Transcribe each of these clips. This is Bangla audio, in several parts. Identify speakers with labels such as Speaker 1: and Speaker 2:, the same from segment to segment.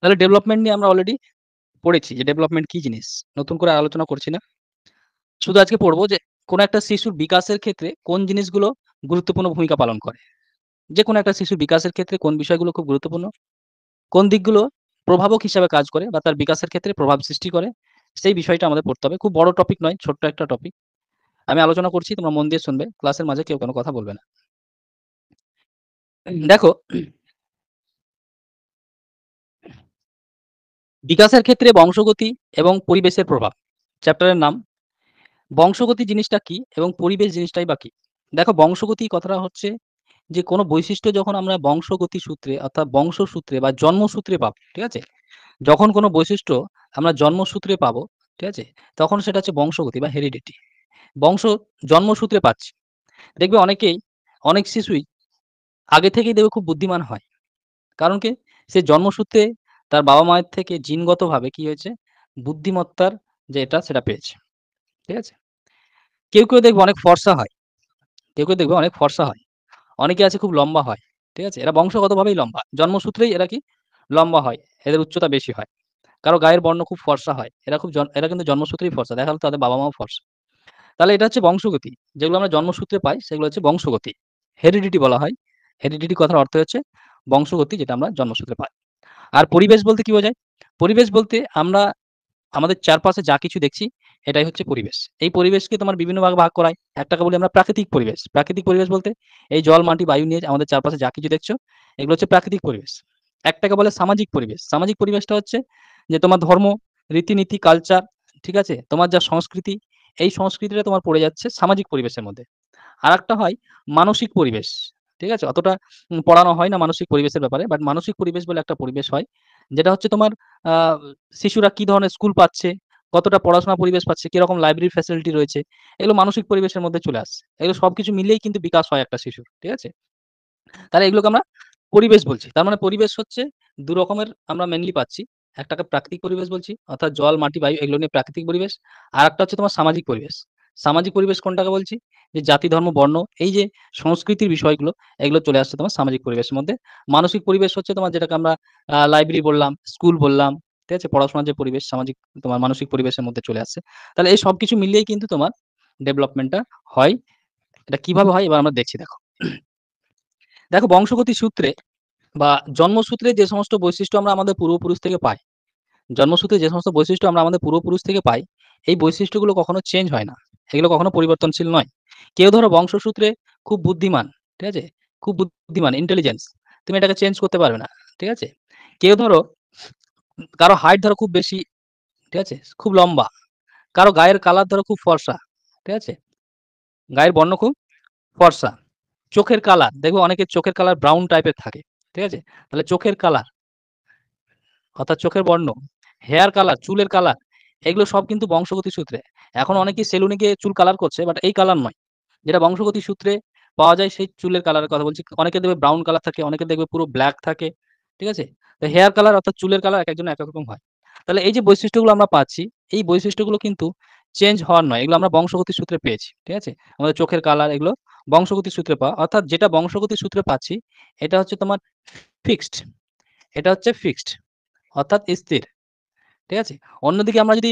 Speaker 1: তাহলে ডেভেলপমেন্ট নিয়ে আমরা অলরেডি পড়েছি যে ডেভেলপমেন্ট কি জিনিস। নতুন করে আলোচনা করছি না। শুধু আজকে পড়বো যে কোন একটা শিশুর বিকাশের ক্ষেত্রে কোন জিনিসগুলো গুরুত্বপূর্ণ ভূমিকা পালন করে। যেকোনো একটা শিশুর বিকাশের ক্ষেত্রে কোন বিষয়গুলো খুব গুরুত্বপূর্ণ, কোন দিকগুলো প্রভাবক হিসাবে কাজ করে বা তার বিকাশের ক্ষেত্রে প্রভাব সৃষ্টি করে, সেই বিষয়টা আমাদের পড়তে হবে। খুব বড় টপিক নয়, ছোট্ট একটা টপিক। আমি আলোচনা করছি, তোমরা মন দিয়ে শুনবে। ক্লাসের মাঝে কেউ কোনো কথা বলবে না। দেখো, বিকাশের ক্ষেত্রে বংশগতি এবং পরিবেশের প্রভাব। চ্যাপ্টারের নাম বংশগতি জিনিসটা কি এবং পরিবেশ জিনিসটাই বা কি। দেখো, বংশগতি কথাটা হচ্ছে যে কোনো বৈশিষ্ট্য যখন আমরা বংশগতি সূত্রে অর্থাৎ বংশসূত্রে বা জন্মসূত্রে পাবো, ঠিক আছে? যখন কোনো বৈশিষ্ট্য আমরা জন্মসূত্রে পাবো, ঠিক আছে? তখন সেটা হচ্ছে বংশগতি বা হেরিডিটি। বংশ জন্মসূত্রে পাচ্ছি। দেখবে অনেকেই, অনেক শিশুই আগে থেকেই দেখবে খুব বুদ্ধিমান হয়। কারণ কি? সে জন্মসূত্রে তার বাবা-মায়ের থেকে জিনগতভাবে কি হয়েছে? বুদ্ধিমত্তার যে এটা সেটা পেয়েছে। ঠিক আছে? কেউ দেখবে অনেক ফর্সা হয়। কেউ দেখবে অনেক ফর্সা হয়। অনেকে আছে খুব লম্বা হয়। ঠিক আছে? এরা বংশগতভাবেই লম্বা। জন্মসূত্রেই এরা কি? লম্বা হয়। এদের উচ্চতা বেশি হয়। কারো গায়ের বর্ণ খুব ফর্সা হয়। এরা কিন্তু জন্মসূত্রেই ফর্সা। দেখা গেল তাদের বাবা-মাও ফর্সা। তাহলে এটা হচ্ছে বংশগতি। যেগুলো আমরা জন্মসূত্রে পাই সেগুলো হচ্ছে বংশগতি। হেরিডিটি বলা হয়। হেরিডিটি কথার অর্থ হচ্ছে বংশগতি, যেটা আমরা জন্মসূত্রে পাই। আর পরিবেশ বলতে কি বোঝায়? পরিবেশ বলতে আমরা আমাদের চারপাশে যা কিছু দেখছি এটাই হচ্ছে পরিবেশ। এই পরিবেশকে তোমার বিভিন্ন ভাগে ভাগ করা হয়। একটাকে বলি আমরা প্রাকৃতিক পরিবেশ। প্রাকৃতিক পরিবেশ বলতে এই জল, মাটি, বায়ু নিয়ে আমাদের চারপাশে যা কিছু দেখছো এগুলো হচ্ছে প্রাকৃতিক পরিবেশ। একটাকে বলে সামাজিক পরিবেশ। সামাজিক পরিবেশটা হচ্ছে যে তোমার ধর্ম, রীতিনীতি, কালচার, ঠিক আছে? তোমার যা সংস্কৃতি, এই সংস্কৃতিটা তোমার পড়ে যাচ্ছে সামাজিক পরিবেশের মধ্যে। আরেকটা হয় মানসিক পরিবেশ। ঠিক আছে? অতটা পড়ানো হয় না মানসিক পরিবেশের ব্যাপারে। বাট মানসিক পরিবেশ বলে একটা পরিবেশ হয়। যেটা হচ্ছে তোমার আ শিশুরা কি ধরনের স্কুল পাচ্ছে, কতটা পড়াশোনার পরিবেশ পাচ্ছে, কিরকম লাইব্রেরি ফ্যাসিলিটি রয়েছে। এগুলো মানসিক পরিবেশের মধ্যে চলে আসছে। এগুলো সবকিছু মিলিয়েই কিন্তু বিকাশ হয় একটা শিশুর। ঠিক আছে? তাহলে এগুলোকে আমরা পরিবেশ বলছি। তার মানে পরিবেশ হচ্ছে ২ রকমের আমরা মেইনলি পাচ্ছি। একটাকে প্রাকৃতিক পরিবেশ বলছি, অর্থাৎ জল, মাটি, বায়ু এগুলো নিয়ে প্রাকৃতিক পরিবেশ। আরেকটা হচ্ছে তোমার সামাজিক পরিবেশ। সামাজিক পরিবেশ কোনটাকে বলছি? যে জাতি, ধর্ম, বর্ণ এই যে সংস্কৃতির বিষয়গুলো, এগুলো চলে আসছে তোমার সামাজিক পরিবেশের মধ্যে। মানসিক পরিবেশ হচ্ছে তোমার যেটাকে আমরা লাইব্রেরি বললাম, স্কুল বললাম, ঠিক আছে? পড়াশোনার যে পরিবেশ সামাজিক তোমার মানসিক পরিবেশের মধ্যে চলে আসছে। তাহলে এই সবকিছু মিলিয়েই কিন্তু তোমার ডেভেলপমেন্টটা হয়। এটা কিভাবে হয় এবার আমরা দেখছি দেখো। দেখো, বংশগতি সূত্রে বা জন্মসূত্রে যে সমস্ত বৈশিষ্ট্য আমরা আমাদের পূর্বপুরুষ থেকে পাই, জন্মসূত্রে যে সমস্ত বৈশিষ্ট্য আমরা আমাদের পূর্বপুরুষ থেকে পাই, এই বৈশিষ্ট্যগুলো কখনো চেঞ্জ হয় না। এগুলো কখনো পরিবর্তনশীল নয়। কেউ ধরো বংশসূত্রে খুব বুদ্ধিমান, ঠিক আছে? খুব বুদ্ধিমান, ইন্টেলিজেন্স। তুমি এটাকে চেঞ্জ করতে পারবে না। ঠিক আছে? কেউ ধরো কারো হাইট ধরো খুব বেশি, ঠিক আছে? খুব লম্বা। কারো গায়ের কালার ধরো খুব ফর্সা, ঠিক আছে? গায়ের বর্ণ খুব ফর্সা। চোখের কালার, দেখবে অনেকের চোখের কালার ব্রাউন টাইপের থাকে। ঠিক আছে? তাহলে চোখের কালার অর্থাৎ চোখের বর্ণ, হেয়ার কালার, চুলের কালার এগুলো সব কিন্তু বংশগতি সূত্রে। এখন অনেকেই সেলুনে গিয়ে চুল কালার করছে বাট এই কালার নয়। যেটা বংশগতি সূত্রে পাওয়া যায় সেই চুলের কালারের কথা বলছি। অনেকের দেখবে ব্রাউন কালার থাকে, অনেকের দেখবে পুরো ব্লাক থাকে। ঠিক আছে? তো হেয়ার কালার অর্থাৎ চুলের কালার একেকজনের একেক রকম হয়। তাহলে এই যে বৈশিষ্ট্যগুলো আমরা পাচ্ছি, এই বৈশিষ্ট্যগুলো কিন্তু চেঞ্জ হওয়ার নয়। এগুলো আমরা বংশগতির সূত্রে পেয়েছি। ঠিক আছে? আমাদের চোখের কালার এগুলো বংশগতির সূত্রে পাওয়া। অর্থাৎ যেটা বংশগতির সূত্রে পাচ্ছি এটা হচ্ছে তোমার ফিক্সড। এটা হচ্ছে ফিক্সড অর্থাৎ স্থির। ঠিক আছে? অন্যদিকে আমরা যদি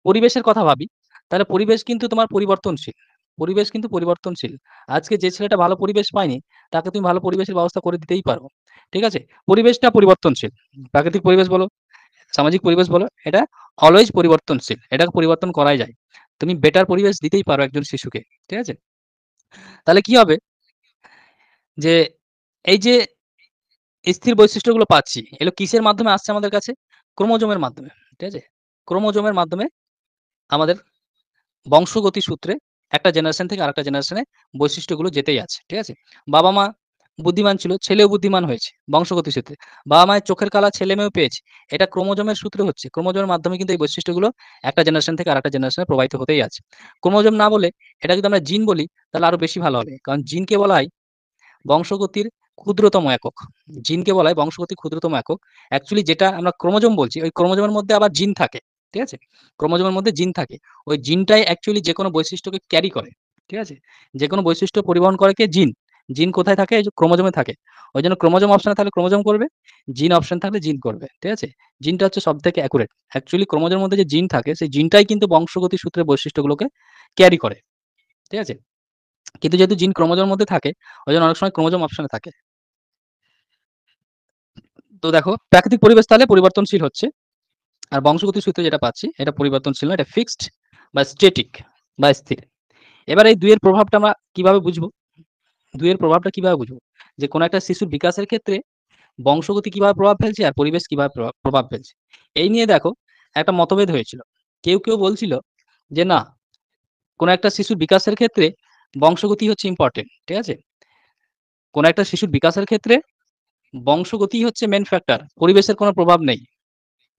Speaker 1: পরিবেশের কথা ভাবি, তাহলে পরিবেশ কিন্তু তোমার পরিবর্তনশীল। পরিবেশ কিন্তু পরিবর্তনশীল। আজকে যে ছেলেটা ভালো পরিবেশ পায়নি, তাকে তুমি ভালো পরিবেশের ব্যবস্থা করে দিতেই পারো। ঠিক আছে? পরিবেশটা পরিবর্তনশীল। প্রাকৃতিক পরিবেশ বলো, সামাজিক পরিবেশ বলো, এটা অলওয়েজ পরিবর্তনশীল। এটাকে পরিবর্তন করাই যায়। তুমি বেটার পরিবেশ দিতেই পারো একজন শিশুকে। ঠিক আছে? তাহলে কি হবে? যে এই যে স্থির বৈশিষ্ট্যগুলো পাচ্ছি, এগুলো কিসের মাধ্যমে আসছে আমাদের কাছে? ক্রোমোজোমের মাধ্যমে। ঠিক আছে? ক্রোমোজোমের মাধ্যমে আমাদের বংশগতি সূত্রে একটা জেনারেশন থেকে আরেকটা জেনারেশনে বৈশিষ্ট্যগুলো যেতেই আছে। ঠিক আছে? বাবা-মা বুদ্ধিমান ছিল, ছেলেও বুদ্ধিমান হয়েছে বংশগতি সূত্রে। বাবা-মায়ের চোখের কালা ছেলে-মেয়েও পেয়েছে। এটা ক্রোমোজোমের সূত্রে হচ্ছে। ক্রোমোজোমের মাধ্যমে কিন্তু এই বৈশিষ্ট্যগুলো একটা জেনারেশন থেকে আরেকটা জেনারেশনে প্রবাহিত হতেই আছে। ক্রোমোজোম না বলে এটা যদি আমরা জিন বলি তাহলে আরো বেশি ভালো হবে। কারণ জিনকে বলা হয় বংশগতির ক্ষুদ্রতম একক। জিনকে বলা হয় বংশগতির ক্ষুদ্রতম একক। অ্যাকচুয়ালি যেটা আমরা ক্রোমোজোম বলছি, ওই ক্রোমোজোমের মধ্যে আবার জিন থাকে। ঠিক আছে? ক্রোমোজোমের মধ্যে জিন থাকে। ওই জিনটাই অ্যাকচুয়ালি যেকোনো বৈশিষ্ট্যকে ক্যারি করে। ঠিক আছে? যেকোনো বৈশিষ্ট্য পরিবহন করে কে? জিন। জিন কোথায় থাকে? এই যে ক্রোমোজোমে থাকে। ওইজন্য ক্রোমোজোম অপশনে থাকলে ক্রোমোজোম করবে, জিন অপশন থাকলে জিন করবে। ঠিক আছে? জিনটা হচ্ছে সবথেকে অ্যাকুরেট। অ্যাকচুয়ালি ক্রোমোজোমের মধ্যে যে জিন থাকে, সেই জিনটাই কিন্তু বংশগতি সূত্রের বৈশিষ্ট্যগুলোকে ক্যারি করে। ঠিক আছে? কিন্তু যেহেতু জিন ক্রোমোজোমের মধ্যে থাকে, ওইজন্য অনেক সময় ক্রোমোজোম অপশনে থাকে। তো দেখো, প্রাকৃতিক পরিবেশ তাহলে পরিবর্তনশীল হচ্ছে। আর বংশগতির সূত্রে যেটা পাচ্ছি, এটা পরিবর্তনশীল না, এটা ফিক্সড বা স্ট্যাটিক বা স্থির। এবার এই ২ এর প্রভাবটা আমরা কিভাবে বুঝবো? ২ এর প্রভাবটা কিভাবে বুঝবো? যে কোনো একটা শিশুর বিকাশের ক্ষেত্রে বংশগতি কিভাবে প্রভাব ফেলছে আর পরিবেশ কিভাবে প্রভাব ফেলছে। এই নিয়ে দেখো একটা মতভেদ হয়েছিল। কেউ বলছিল যে না, কোনো একটা শিশুর বিকাশের ক্ষেত্রে বংশগতি হচ্ছে ইম্পোর্টেন্ট। ঠিক আছে? কোনো একটা শিশুর বিকাশের ক্ষেত্রে বংশগতিই হচ্ছে মেইন ফ্যাক্টর। পরিবেশের কোনো প্রভাব নেই।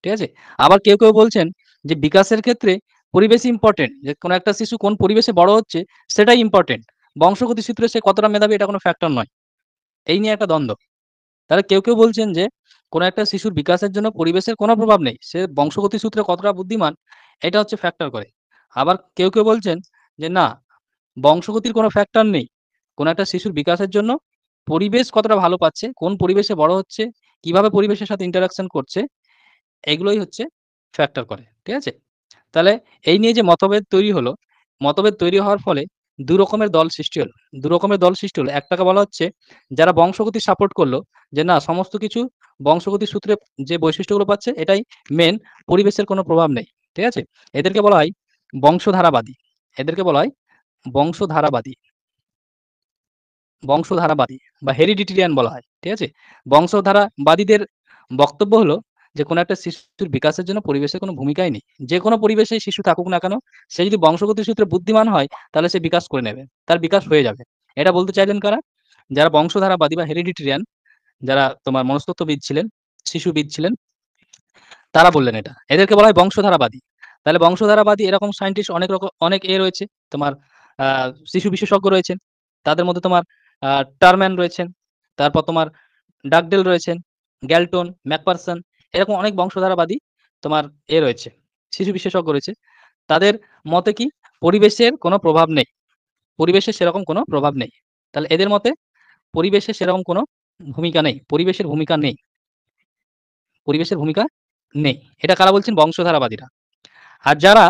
Speaker 1: ঠিক আছে? আবার কেউ বলছেন যে বিকাশের ক্ষেত্রে পরিবেশই ইম্পোর্টেন্ট। যে কোনো একটা শিশু কোন পরিবেশে বড় হচ্ছে সেটাই ইম্পোর্টেন্ট। বংশগতি সূত্রে সে কতটা মেধাবী এটা কোনো ফ্যাক্টর নয়। এই নিয়ে একটা দ্বন্দ্ব। তাহলে কেউ বলছেন যে কোনো একটা শিশুর বিকাশের জন্য পরিবেশের কোনো প্রভাব নেই। সে বংশগতি সূত্রে কতটা বুদ্ধিমান এটা হচ্ছে ফ্যাক্টর করে। আবার কেউ বলছেন যে না, বংশগতির কোনো ফ্যাক্টর নেই। কোনো একটা শিশুর বিকাশের জন্য পরিবেশ কতটা ভালো পাচ্ছে, কোন পরিবেশে বড় হচ্ছে, কিভাবে পরিবেশের সাথে ইন্টারেকশন করছে, এগুলোই হচ্ছে ফ্যাক্টর করে। ঠিক আছে? তাহলে এই নিয়ে যে মতভেদ তৈরি হলো, মতভেদ তৈরি হওয়ার ফলে ২ রকমের দল সৃষ্টি হলো। ২ রকমের দল সৃষ্টি হলো। একটাকে বলা হচ্ছে যারা বংশগতি সাপোর্ট করলো যে না, সমস্ত কিছু বংশগতির সূত্রে যে বৈশিষ্ট্যগুলো পাচ্ছে এটাই মেইন, পরিবেশের কোনো প্রভাব নেই। ঠিক আছে? এদেরকে বলা হয় বংশধারাবাদী। এদেরকে বলা হয় বংশধারাবাদী। বংশধারাবাদী বা হেরিডিটেরিয়ান বলা হয়। ঠিক আছে? বংশধারাবাদীদের বক্তব্য হলো যে কোনো একটা শিশুর বিকাশের জন্য পরিবেশের কোনো ভূমিকাই নেই। যেকোনো পরিবেশেই শিশু থাকুক না কেন, সে যদি বংশগতির সূত্রে বুদ্ধিমান হয় তাহলে সে বিকাশ করে নেবে। তার বিকাশ হয়ে যাবে। এটা বলতে চাইলেন কারা? যারা বংশধারাবাদী বা হেরিডিটেরিয়ান, যারা তোমার মনস্তত্ত্ববিদ ছিলেন, শিশুবিদ ছিলেন, তারা বললেন এটা। এদেরকে বলা হয় বংশধারাবাদী। তাহলে বংশধারাবাদী এরকম সায়েন্টিস্ট অনেক রয়েছে। তোমার আ শিশু বিশেষজ্ঞ রয়েছেন। তাদের মধ্যে তোমার টারম্যান রয়েছেন। তারপর তোমার ডাগডেল রয়েছেন, গ্যালটন, ম্যাকপারসন, এরকম অনেক বংশধারাবাদী তোমার রয়েছে। শিশু বিশেষজ্ঞ রয়েছে। তাদের মতে কি? পরিবেশের কোনো প্রভাব নেই। পরিবেশের সেরকম কোনো প্রভাব নেই। তাহলে এদের মতে পরিবেশের সেরকম কোনো ভূমিকা নেই। পরিবেশের ভূমিকা নেই। পরিবেশের ভূমিকা নেই। এটা কারা বলছেন? বংশধারাবাদীরা। আর যারা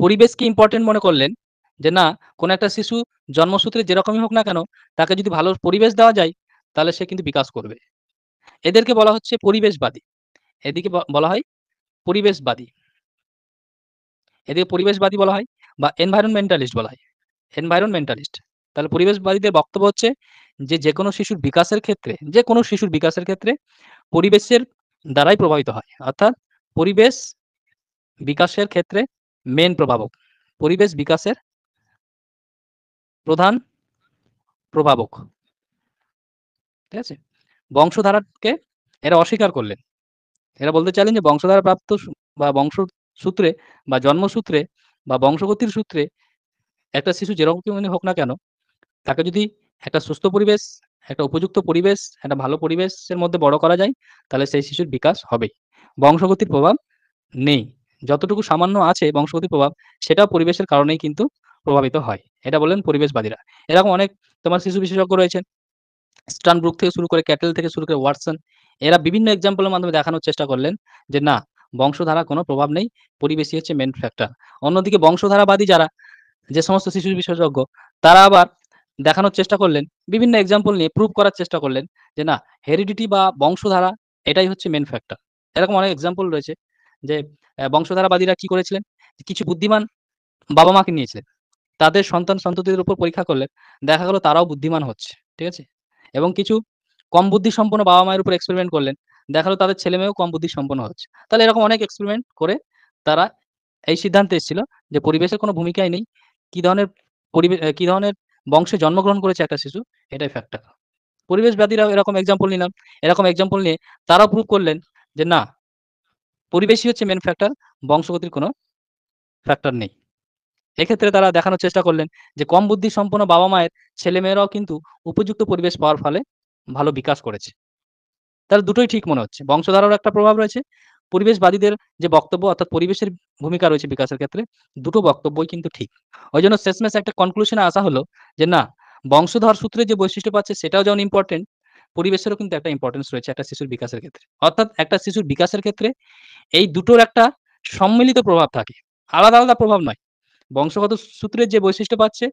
Speaker 1: পরিবেশকে ইম্পোর্টেন্ট মনে করলেন যে না, কোনো একটা শিশু জন্মসূত্রে যেরকমই হোক না কেন, তাকে যদি ভালো পরিবেশ দেওয়া যায় তাহলে সে কিন্তু বিকাশ করবে। এদেরকে বলা হচ্ছে পরিবেশবাদী। এদিকে বলা হয় পরিবেশবাদী। এদিকে পরিবেশবাদী বলা হয় বা এনভায়রনমেন্টালিস্ট বলা হয়। এনভায়রনমেন্টালিস্ট। তাহলে পরিবেশবাদীদের বক্তব্য হচ্ছে যে যেকোনো শিশুর বিকাশের ক্ষেত্রে, যেকোনো শিশুর বিকাশের ক্ষেত্রে পরিবেশের দ্বারাই প্রভাবিত হয়। অর্থাৎ পরিবেশ বিকাশের ক্ষেত্রে মেইন প্রভাবক। পরিবেশ বিকাশের প্রধান প্রভাবক। ঠিক আছে? বংশধারাকে এরা অস্বীকার করলেন। এরা বলতে চাইলেন যে বংশধারা প্রাপ্ত বা বংশসূত্রে বা জন্মসূত্রে বা বংশগতির সূত্রে একটা শিশু যেরকমই হোক না কেন, তাকে যদি একটা সুস্থ পরিবেশ, একটা উপযুক্ত পরিবেশ, একটা ভালো পরিবেশের মধ্যে বড় করা যায়, তাহলে সেই শিশুর বিকাশ হবেই। বংশগতির প্রভাব নেই। যতটুকু সামান্য আছে বংশগতির প্রভাব, সেটাও পরিবেশের কারণেই কিন্তু প্রভাবিত হয়। এটা বললেন পরিবেশবাদীরা। এরকম অনেক তোমার শিশু বিশেষজ্ঞ রয়েছেন। স্টানব্রুক থেকে শুরু করে ক্যাটেল থেকে শুরু করে ওয়াটসন, এরা বিভিন্ন এক্সাম্পলের মাধ্যমে দেখানোর চেষ্টা করলেন যে না, বংশধারা কোনো প্রভাব নেই, পরিবেশই হচ্ছে মেইন ফ্যাক্টর। অন্যদিকে বংশধারাবাদী যারা, যে সমস্ত শিশু বিশেষজ্ঞ, তারা আবার দেখানোর চেষ্টা করলেন, বিভিন্ন এক্সাম্পল নিয়ে প্রুভ করার চেষ্টা করলেন যে না, হেরিডিটি বা বংশধারা এটাই হচ্ছে মেইন ফ্যাক্টর। এরকম অনেক এক্সাম্পল রয়েছে যে বংশধারাবাদীরা কি করেছিলেন? কিছু বুদ্ধিমান বাবা-মাকে নিয়েছিলেন। তাদের সন্তান-সন্ততিদের উপর পরীক্ষা করলেন। দেখা গেল তারাও বুদ্ধিমান হচ্ছে। ঠিক আছে? এবং কিছু কম বুদ্ধিসম্পন্ন বাবা-মায়ের উপর এক্সপেরিমেন্ট করলেন। দেখা গেল তাদের ছেলেমেয়েও কম বুদ্ধিসম্পন্ন হচ্ছে। তাহলে এরকম অনেক এক্সপেরিমেন্ট করে তারা এই সিদ্ধান্তে এসেছিল যে পরিবেশের কোনো ভূমিকাই নেই। কি ধরনের কি ধরনের বংশে জন্মগ্রহণ করেছে একটা শিশু, এটাই ফ্যাক্টর। পরিবেশবাদীরাও এরকম এক্সাম্পল নিলাম। এরকম এক্সাম্পল নিয়ে তারাও প্রুভ করলেন যে না, পরিবেশই হচ্ছে মেইন ফ্যাক্টর, বংশগতির কোনো ফ্যাক্টর নেই। এক্ষেত্রে তারা দেখানোর চেষ্টা করলেন যে কম বুদ্ধিসম্পন্ন বাবা-মায়ের ছেলেমেয়েরাও কিন্তু উপযুক্ত পরিবেশ পাওয়ার ফলে ভালো বিকাশ করেছে। তাহলে দুটোই ঠিক মনে হচ্ছে। বংশধারারও একটা প্রভাব রয়েছে। পরিবেশবাদীদের যে বক্তব্য, অর্থাৎ পরিবেশের ভূমিকা রয়েছে বিকাশের ক্ষেত্রে, দুটো বক্তব্যই কিন্তু ঠিক। ওইজন্য শেষমেশ একটা কনক্লুশন এ আসা হলো যে না, বংশধর সূত্রে যে বৈশিষ্ট্য পাচ্ছে সেটাও যেমন ইম্পর্টেন্ট, পরিবেশেরও কিন্তু একটা ইম্পর্টেন্স রয়েছে একটা শিশুর বিকাশের ক্ষেত্রে। অর্থাৎ একটা শিশুর বিকাশের ক্ষেত্রে এই দুটোর একটা সম্মিলিত প্রভাব থাকে। আলাদা, আলাদা প্রভাব নয়। বংশগত সূত্রের যে বৈশিষ্ট্য পাচ্ছে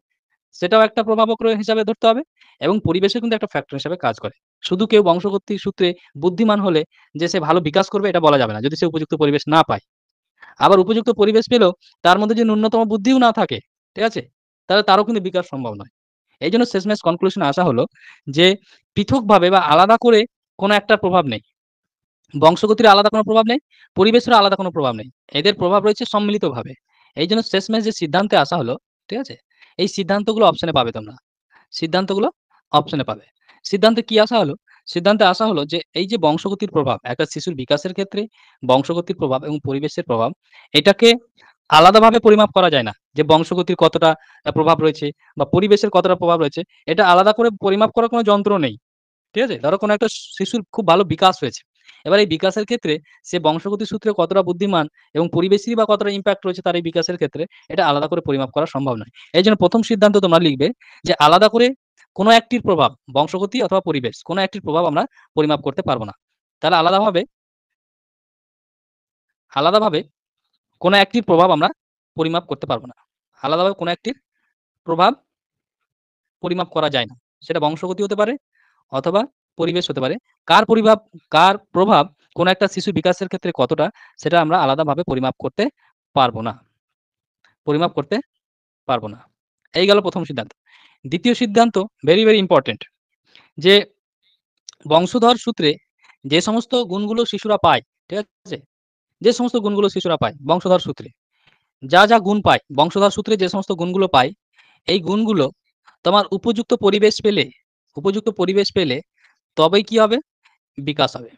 Speaker 1: সেটাও একটা প্রভাবক হিসাবে ধরতে হবে এবং পরিবেশও কিন্তু একটা ফ্যাক্টর হিসাবে কাজ করে। শুধু কেউ বংশগত সূত্রে বুদ্ধিমান হলে যে সে ভালো বিকাশ করবে এটা বলা যাবে না, যদি সে উপযুক্ত পরিবেশ না পায়। আবার উপযুক্ত পরিবেশ পেলেও তার মধ্যে যদি ন্যূনতম বুদ্ধিও না থাকে, ঠিক আছে? তাহলে তারও কিন্তু বিকাশ সম্ভব নয়। এইজন্য শেষমেশ কনক্লুশন এ আসা হলো যে পৃথকভাবে বা আলাদা করে কোনো একটার প্রভাব নেই। বংশগতির আলাদা কোনো প্রভাব নেই, পরিবেশেরও আলাদা কোনো প্রভাব নেই। এদের প্রভাব রয়েছে সম্মিলিতভাবে। এইজন্য শেষমেশ যে সিদ্ধান্তে আসা হলো, ঠিক আছে? এই সিদ্ধান্তগুলো অপশনে পাবে তোমরা। সিদ্ধান্তগুলো অপশনে পাবে। সিদ্ধান্তে কি আসা হলো? সিদ্ধান্তে আসা হলো যে এই যে বংশগতির প্রভাব, একটা শিশুর বিকাশের ক্ষেত্রে বংশগতির প্রভাব এবং পরিবেশের প্রভাব, এটাকে আলাদাভাবে পরিমাপ করা যায় না। যে বংশগতির কতটা প্রভাব রয়েছে বা পরিবেশের কতটা প্রভাব রয়েছে, এটা আলাদা করে পরিমাপ করার কোনো যন্ত্র নেই। ঠিক আছে? ধরো কোনো একটা শিশুর খুব ভালো বিকাশ হয়েছে। এবার এই বিকাশের ক্ষেত্রে সে বংশগতির সূত্রে কতটা বুদ্ধিমান এবং পরিবেশেরই বা কতটা ইমপ্যাক্ট রয়েছে তার এই বিকাশের ক্ষেত্রে, এটা আলাদা করে পরিমাপ করা সম্ভব নয়। এইজন্য ১ম সিদ্ধান্ত তোমরা লিখবে যে আলাদা করে কোনো একটির প্রভাব, বংশগতি অথবা পরিবেশ, কোনো একটির প্রভাব আমরা পরিমাপ করতে পারব না। তাহলে আলাদাভাবে কোনো একটির প্রভাব আমরা পরিমাপ করতে পারব না। আলাদাভাবে কোনো একটির প্রভাব পরিমাপ করা যায় না। সেটা বংশগতি হতে পারে অথবা পরিবেশ হতে পারে। কার প্রভাব কোনো একটা শিশুর বিকাশের ক্ষেত্রে কতটা, সেটা আমরা আলাদাভাবে পরিমাপ করতে পারব না। পরিমাপ করতে পারব না। এই গেল ১ম সিদ্ধান্ত। ২য় সিদ্ধান্ত ভেরি, ভেরি ইম্পোর্টেন্ট যে বংশধর সূত্রে যে সমস্ত গুণগুলো শিশুরা পায়, ঠিক আছে? যে সমস্ত গুণগুলো শিশুরা পায় বংশধর সূত্রে, যা গুণ পায়, বংশধর সূত্রে যে সমস্ত গুণগুলো পায়, এই গুণগুলো তোমার উপযুক্ত পরিবেশ পেলে তবেই কি হবে? বিকাশ হবে।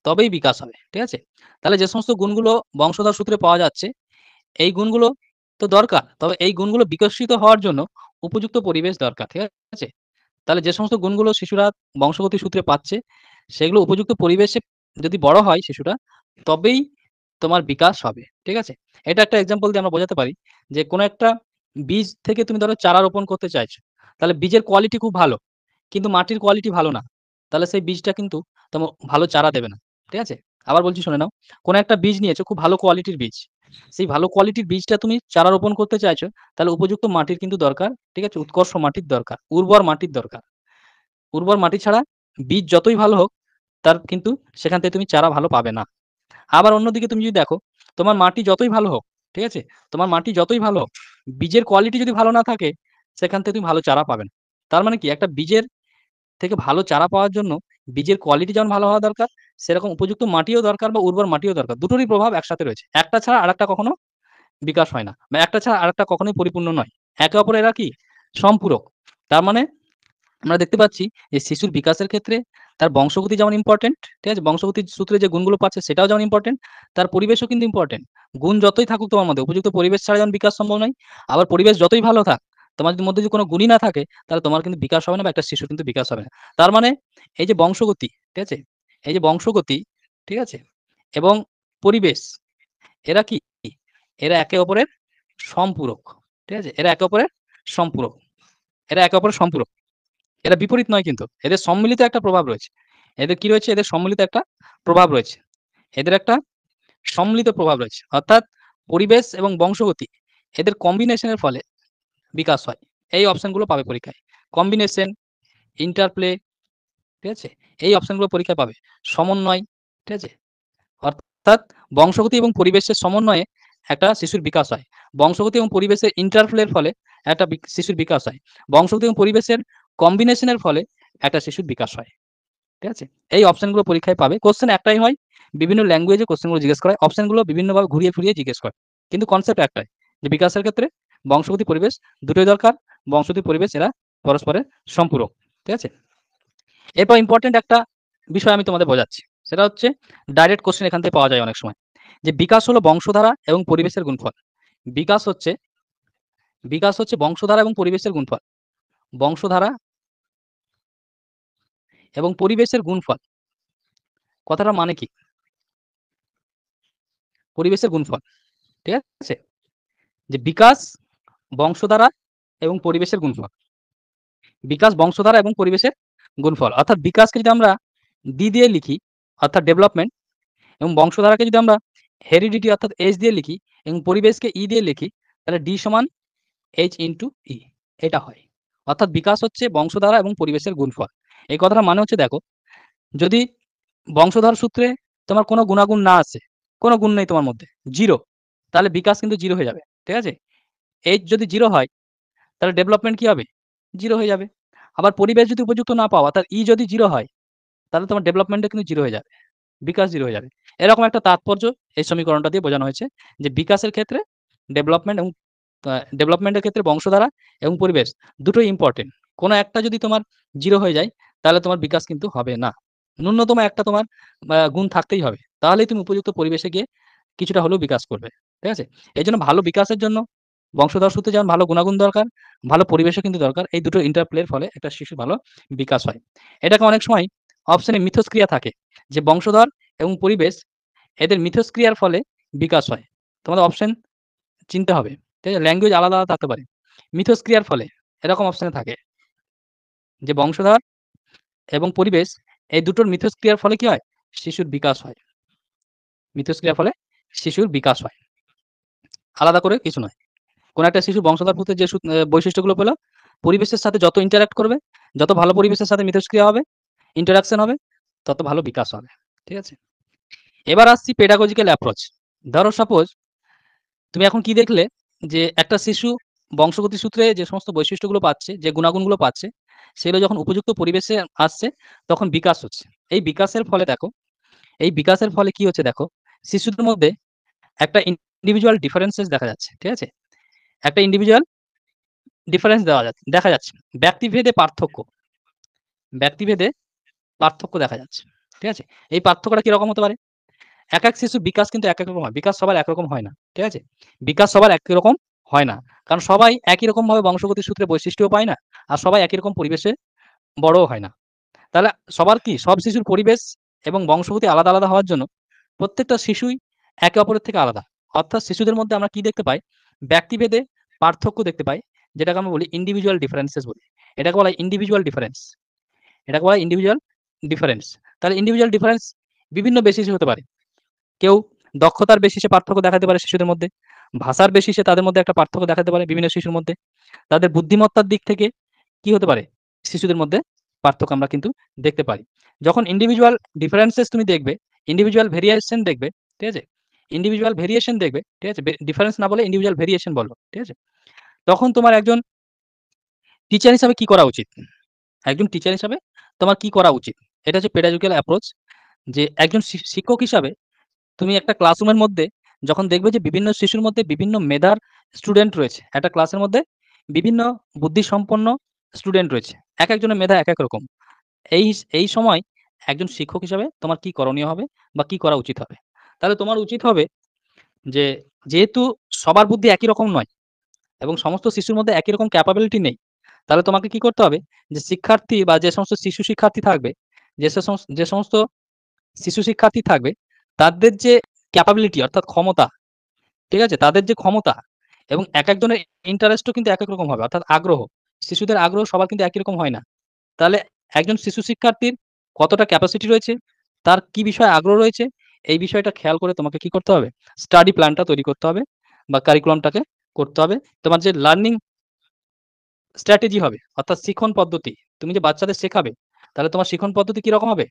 Speaker 1: তবেই বিকাশ হবে। ঠিক আছে? তাহলে যে সমস্ত গুণগুলো বংশধর সূত্রে পাওয়া যাচ্ছে, এই গুণগুলো তো দরকার। তবে এই গুণগুলো বিকশিত হওয়ার জন্য উপযুক্ত পরিবেশ দরকার। ঠিক আছে? তাহলে যে সমস্ত গুণগুলো শিশুরা বংশগতি সূত্রে পাচ্ছে, সেগুলো উপযুক্ত পরিবেশে যদি বড় হয় শিশুটা, তবেই তোমার বিকাশ হবে। ঠিক আছে? এটা একটা এক্সাম্পল দিয়ে আমরা বোঝাতে পারি যে, কোনো একটা বীজ থেকে তুমি ধরো চারা রোপণ করতে চাইছো। তাহলে বীজের কোয়ালিটি খুব ভালো। কিন্তু মাটির কোয়ালিটি ভালো না। তাহলে সেই বীজটা কিন্তু ভালো চারা দেবে না। ঠিক আছে? আবার বলছি শুনে নাও। কোনো একটা বীজ নিয়েছো খুব ভালো কোয়ালিটির বীজ। সেই ভালো কোয়ালিটির বীজটা তুমি চারা রোপণ করতে চাইছো, তাহলে উপযুক্ত মাটির কিন্তু দরকার। ঠিক আছে? উৎকর্ষ মাটির দরকার। উর্বর মাটির দরকার। উর্বর মাটি ছাড়া বীজ যতই ভালো হোক, তার কিন্তু সেখান থেকে তুমি চারা ভালো পাবে না। আবার অন্যদিকে তুমি যদি দেখো, তোমার মাটি যতই ভালো হোক, ঠিক আছে? তোমার মাটি যতই ভালো হোক, বীজের কোয়ালিটি যদি ভালো না থাকে, সেখান থেকে তুমি ভালো চারা পাবে না। তার মানে কি? একটা বীজের থেকে ভালো চারা পাওয়ার জন্য বীজের কোয়ালিটি যেমন ভালো হওয়া দরকার, সেরকম উপযুক্ত মাটিও দরকার বা উর্বর মাটিও দরকার। দুটোরই প্রভাব একসাথে রয়েছে। একটা ছাড়া আরেকটা কখনো বিকাশ হয় না। বা একটা ছাড়া আরেকটা কখনোই পরিপূর্ণ নয়। একে অপরের এরা কি? সম্পূরক। তার মানে আমরা দেখতে পাচ্ছি যে শিশুর বিকাশের ক্ষেত্রে তার বংশগতি যেমন ইম্পোর্টেন্ট, ঠিক আছে? বংশগতির সূত্রে যে গুণগুলো পাচ্ছে সেটাও যেমন ইম্পোর্টেন্ট, তার পরিবেশও কিন্তু ইম্পোর্টেন্ট। গুণ যতই থাকুক তোমার মধ্যে, উপযুক্ত পরিবেশ ছাড়া যেমন বিকাশ সম্ভব নয়, আবার পরিবেশ যতই ভালো থাক, তোমার যদি মধ্যে যদি কোনো গুণই না থাকে, তাহলে তোমার কিন্তু বিকাশ হবে না বা একটা শিশুর কিন্তু বিকাশ হবে না। তার মানে এই যে বংশগতি, ঠিক আছে? এই যে বংশগতি, ঠিক আছে? এবং পরিবেশ, এরা কি? এরা একে অপরের সম্পূরক। ঠিক আছে? এরা একে অপরের সম্পূরক। এরা একে অপরের সম্পূরক। এরা বিপরীত নয় কিন্তু। এদের সম্মিলিত একটা প্রভাব রয়েছে। এদের কি রয়েছে? এদের সম্মিলিত একটা প্রভাব রয়েছে। এদের একটা সম্মিলিত প্রভাব রয়েছে। অর্থাৎ পরিবেশ এবং বংশগতি, এদের কম্বিনেশন এর ফলে বিকাশ হয়। এই অপশনগুলো পাবে পরীক্ষায়। কম্বিনেশন, ইন্টারপ্লে, ঠিক আছে? এই অপশনগুলো পরীক্ষায় পাবে। সমন্বয়, ঠিক আছে? অর্থাৎ বংশগতি এবং পরিবেশের সমন্বয়ে একটা শিশুর বিকাশ হয়। বংশগতি এবং পরিবেশের ইন্টারপ্লে এর ফলে একটা শিশুর বিকাশ হয়। বংশগতি এবং পরিবেশের কম্বিনেশন এর ফলে একটা শিশুর বিকাশ হয়। ঠিক আছে? এই অপশনগুলো পরীক্ষায় পাবে। কোয়েশ্চেন একটাই হয়। বিভিন্ন ল্যাঙ্গুয়েজে কোয়েশ্চেনগুলো জিজ্ঞেস করা হয়। অপশনগুলো বিভিন্নভাবে ঘুরিয়ে ফিরিয়ে জিজ্ঞেস করে। কিন্তু কনসেপ্ট একটাই। যে বিকাশের ক্ষেত্রে বংশগতি পরিবেশ দুটোই দরকার। বংশগতি পরিবেশ এরা পরস্পরের সম্পূরক। ঠিক আছে? এরপর ইম্পোর্টেন্ট একটা বিষয় আমি তোমাদের বোঝাচ্ছি। সেটা হচ্ছে ডাইরেক্ট কোয়েশ্চেন এখান থেকে পাওয়া যায় অনেক সময়। যে বিকাশ হলো বংশধারা এবং পরিবেশের গুণফল। বিকাশ হচ্ছে বংশধারা এবং পরিবেশের গুণফল। বংশধারা এবং পরিবেশের গুণফল। কথাটার মানে কি? পরিবেশের গুণফল। ঠিক আছে? যে বিকাশ, বংশধারা এবং পরিবেশের গুণফল। বিকাশ বংশধারা এবং পরিবেশের গুণফল। অর্থাৎ বিকাশকে যদি আমরা ডি দিয়ে লিখি অর্থাৎ ডেভেলপমেন্ট, এবং বংশধারাকে যদি আমরা হেরিডিটি অর্থাৎ এইচ দিয়ে লিখি এবং পরিবেশকে ই দিয়ে লিখি, তাহলে ডি সমান এইচ ইন্টু ই, এটা হয়। অর্থাৎ বিকাশ হচ্ছে বংশধারা এবং পরিবেশের গুণফল। এই কথাটা মানে হচ্ছে দেখো, যদি বংশধর সূত্রে তোমার কোনো গুণাগুণ না আসে, কোনো গুণ নেই তোমার মধ্যে, জিরো, তাহলে বিকাশ কিন্তু জিরো হয়ে যাবে। ঠিক আছে? এইচ যদি জিরো হয় তাহলে ডেভেলপমেন্ট কি হবে? জিরো হয়ে যাবে। আবার পরিবেশ যদি উপযুক্ত না পাও অর্থাৎ ই যদি জিরো হয় তাহলে তোমার ডেভেলপমেন্টও কিন্তু জিরো হয়ে যাবে। বিকাশ জিরো হয়ে যাবে। এরকম একটা তাৎপর্য এই সমীকরণটা দিয়ে বোঝানো হয়েছে যে বিকাশের ক্ষেত্রে ডেভেলপমেন্ট এবং ডেভেলপমেন্টের ক্ষেত্রে বংশধারা এবং পরিবেশ দুটোই ইম্পর্টেন্ট। কোনো একটা যদি তোমার জিরো হয়ে যায় তাহলে তোমার বিকাশ কিন্তু হবে না। ন্যূনতম একটা তোমার গুণ থাকতেই হবে। তাহলেই তুমি উপযুক্ত পরিবেশে গিয়ে কিছুটা হলেও বিকাশ করবে। ঠিক আছে? এজন্য ভালো বিকাশের জন্য বংশধর সূত্রে যেমন ভালো গুণাগুণ দরকার, ভালো পরিবেশও কিন্তু দরকার। এই দুটোর ইন্টারপ্লের ফলে একটা শিশুর ভালো বিকাশ হয়। এটাকে অনেক সময় অপশনে মিথস্ক্রিয়া থাকে যে বংশধর এবং পরিবেশ এদের মিথস্ক্রিয়ার ফলে বিকাশ হয়। তোমাদের অপশন চিনতে হবে। ঠিক আছে? ল্যাঙ্গুয়েজ আলাদা, আলাদা থাকতে পারে। মিথস্ক্রিয়ার ফলে এরকম অপশনে থাকে যে বংশধর এবং পরিবেশ এই দুটোর মিথস্ক্রিয়ার ফলে কি হয়? শিশুর বিকাশ হয়। মিথস্ক্রিয়ার ফলে শিশুর বিকাশ হয়। আলাদা করে কিছু নয়। কোন একটা শিশু বংশধর পুত্রের যে বৈশিষ্ট্যগুলো পেল, পরিবেশের সাথে যত ইন্টারেক্ট করবে, যত ভালো পরিবেশের সাথে মিথস্ক্রিয়া হবে, ইন্টারাকশন হবে, তত ভালো বিকাশ হবে। ঠিক আছে? এবার আসছি পেডাগজিক্যাল অ্যাপ্রোচ। ধরো সাপোজ তুমি এখন কি দেখলে যে একটা শিশু বংশগতি সূত্রে যে সমস্ত বৈশিষ্ট্যগুলো পাচ্ছে, যে গুণাগুণগুলো পাচ্ছে, সেগুলো যখন উপযুক্ত পরিবেশে আসছে তখন বিকাশ হচ্ছে। এই বিকাশের ফলে দেখো, এই বিকাশের ফলে কি হচ্ছে দেখো, শিশুদের মধ্যে একটা ইন্ডিভিজুয়াল ডিফারেন্সেস দেখা যাচ্ছে। ঠিক আছে? একটা ইন্ডিভিজুয়াল ডিফারেন্স দেখা যাচ্ছে। ব্যক্তিভেদে পার্থক্য, ব্যক্তিভেদে পার্থক্য দেখা যাচ্ছে। ঠিক আছে? এই পার্থক্যটা কিরকম হতে পারে? একেক শিশুর বিকাশ কিন্তু একেক রকম হয়। বিকাশ সবার একরকম হয় না। ঠিক আছে? বিকাশ সবার একই রকম হয় না। কারণ সবাই একই রকমভাবে বংশগতির সূত্রে বৈশিষ্ট্যও পায় না। আর সবাই একই রকম পরিবেশে বড়ও হয় না। তাহলে সবার কি সব শিশুর পরিবেশ এবং বংশগতি আলাদা, আলাদা হওয়ার জন্য প্রত্যেকটা শিশুই একে অপরের থেকে আলাদা। অর্থাৎ শিশুদের মধ্যে আমরা কি দেখতে পাই? ব্যক্তিভেদে পার্থক্য দেখতে পাই। যেটাকে আমরা বলি ইন্ডিভিজুয়াল ডিফারেন্সেস বলি। এটাকে বলা হয় ইন্ডিভিজুয়াল ডিফারেন্স। এটাকে বলা হয় ইন্ডিভিজুয়াল ডিফারেন্স। তাহলে ইন্ডিভিজুয়াল ডিফারেন্স বিভিন্ন বেসিসে হতে পারে। কেউ দক্ষতার বেসিসে পার্থক্য দেখাতে পারে শিশুদের মধ্যে। ভাষার বেসিসে তাদের মধ্যে একটা পার্থক্য দেখাতে পারে বিভিন্ন শিশুর মধ্যে। তাদের বুদ্ধিমত্তার দিক থেকে কি হতে পারে? শিশুদের মধ্যে পার্থক্য আমরা কিন্তু দেখতে পারি। যখন ইন্ডিভিজুয়াল ডিফারেন্সেস তুমি দেখবে, ইন্ডিভিজুয়াল ভেরিয়েশন দেখবে, ঠিক আছে? ইন্ডিভিজুয়াল ভেরিয়েশন দেখবে, ঠিক আছে? ডিফারেন্স না বলে ইন্ডিভিজুয়াল ভেরিয়েশন বলো, ঠিক আছে? তখন তোমার একজন টিচার হিসাবে কি করা উচিত? একজন টিচার হিসাবে তোমার কি করা উচিত? এটা হচ্ছে পেডাগজিক্যাল অ্যাপ্রোচ, যে একজন শিক্ষক হিসাবে তুমি একটা ক্লাসরুমের মধ্যে যখন দেখবে যে বিভিন্ন শিশুর মধ্যে বিভিন্ন মেধার স্টুডেন্ট রয়েছে, একটা ক্লাসের মধ্যে বিভিন্ন বুদ্ধিসম্পন্ন স্টুডেন্ট রয়েছে, এক একজনের মেধা এক এক রকম। এই এই সময় একজন শিক্ষক হিসাবে তোমার কি করণীয় হবে বা কি করা উচিত হবে? তাহলে তোমার উচিত হবে যে, যেহেতু সবার বুদ্ধি একই রকম নয় এবং সমস্ত শিশুর মধ্যে একই রকম ক্যাপাবিলিটি নেই, তাহলে তোমাকে কি করতে হবে? যে শিক্ষার্থী বা যে সমস্ত শিশু শিক্ষার্থী থাকবে, যে সমস্ত শিশু শিক্ষার্থী থাকবে, তাদের যে ক্যাপাবিলিটি অর্থাৎ ক্ষমতা, ঠিক আছে? তাদের যে ক্ষমতা এবং একেকজনের ইন্টারেস্টও কিন্তু একেক রকম হবে। অর্থাৎ আগ্রহ। শিশুদের আগ্রহ সবার কিন্তু একই রকম হয় না। তাহলে একজন শিশু শিক্ষার্থীর কতটা ক্যাপাসিটি রয়েছে, তার কি বিষয়ে আগ্রহ রয়েছে, এই বিষয়টা খেয়াল করে তোমাকে কি করতে হবে? স্টাডি প্ল্যানটা তৈরি করতে হবে বা কারিকুলামটাকে করতে হবে। তোমার যে লার্নিং স্ট্র্যাটেজি হবে অর্থাৎ শিখন পদ্ধতি, তুমি যে বাচ্চাদের শেখাবে, তাহলে তোমার শিখন পদ্ধতি কিরকম হবে?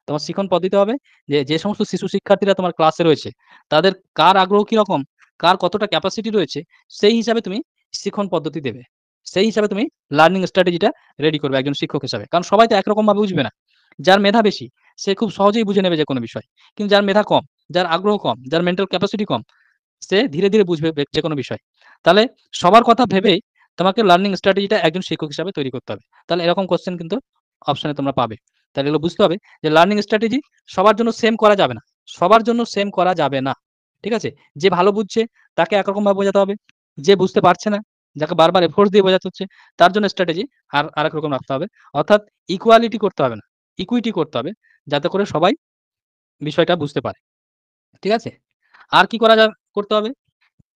Speaker 1: তোমার শিখন পদ্ধতি হবে যে, যে সমস্ত শিশু শিক্ষার্থীরা তোমার ক্লাসে রয়েছে, তাদের কার আগ্রহ কিরকম, কার কতটা ক্যাপাসিটি রয়েছে, সেই হিসাবে তুমি শিখন পদ্ধতি দেবে। সেই হিসাবে তুমি লার্নিং স্ট্র্যাটেজিটা রেডি করবে একজন শিক্ষক হিসাবে। কারণ সবাই তো একরকমভাবে বুঝবে না। যার মেধা বেশি, সে খুব সহজেই বুঝে নেবে যেকোনো বিষয়। কিন্তু যার মেধা কম, যার আগ্রহ কম, যার মেন্টাল ক্যাপাসিটি কম, সে ধীরে, ধীরে বুঝবে যেকোনো বিষয়। তাহলে সবার কথা ভেবেই তোমাকে লার্নিং স্ট্র্যাটেজিটা একজন শিক্ষক হিসাবে তৈরি করতে হবে। তাহলে এরকম কোয়েশ্চেন কিন্তু অপশনে তোমরা পাবে। তাহলে এগুলো বুঝতে হবে যে লার্নিং স্ট্র্যাটেজি সবার জন্য সেম করা যাবে না। সবার জন্য সেম করা যাবে না। ঠিক আছে? যে ভালো বুঝছে তাকে একরকমভাবে বোঝাতে হবে। যে বুঝতে পারছে না, যাকে বারবার এফোর্টস দিয়ে বোঝাতে হচ্ছে, তার জন্য স্ট্র্যাটেজি আরেক রকম রাখতে হবে। অর্থাৎ ইকুয়ালিটি করতে হবে না। ইকুইটি করতে হবে যাতে করে সবাই বিষয়টা বুঝতে পারে। ঠিক আছে? আর কি করতে হবে?